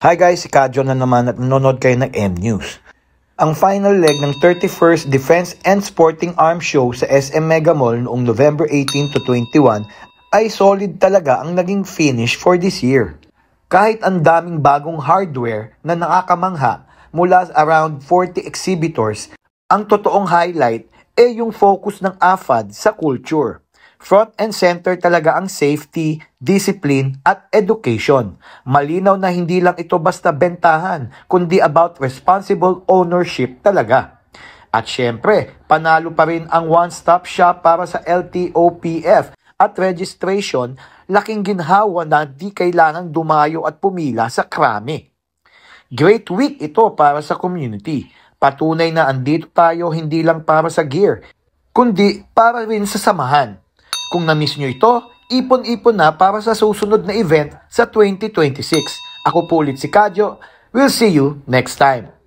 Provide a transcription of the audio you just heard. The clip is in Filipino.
Hi guys, si Kadjo na naman at nanonood kayo ng M-News. Ang final leg ng 31st Defense and Sporting Arms Show sa SM Mega Mall noong November 18 to 21 ay solid talaga ang naging finish for this year. Kahit ang daming bagong hardware na nakakamangha mula around 40 exhibitors, ang totoong highlight ay yung focus ng AFAD sa culture. Front and center talaga ang safety, discipline at education. Malinaw na hindi lang ito basta bentahan, kundi about responsible ownership talaga. At syempre, panalo pa rin ang one-stop shop para sa LTOPF at registration, laking ginhawa na di kailangang dumayo at pumila sa krami. Great week ito para sa community. Patunay na andito tayo hindi lang para sa gear, kundi para rin sa samahan. Kung na-miss nyo ito, ipon-ipon na para sa susunod na event sa 2026. Ako po ulit si Kadjo. We'll see you next time.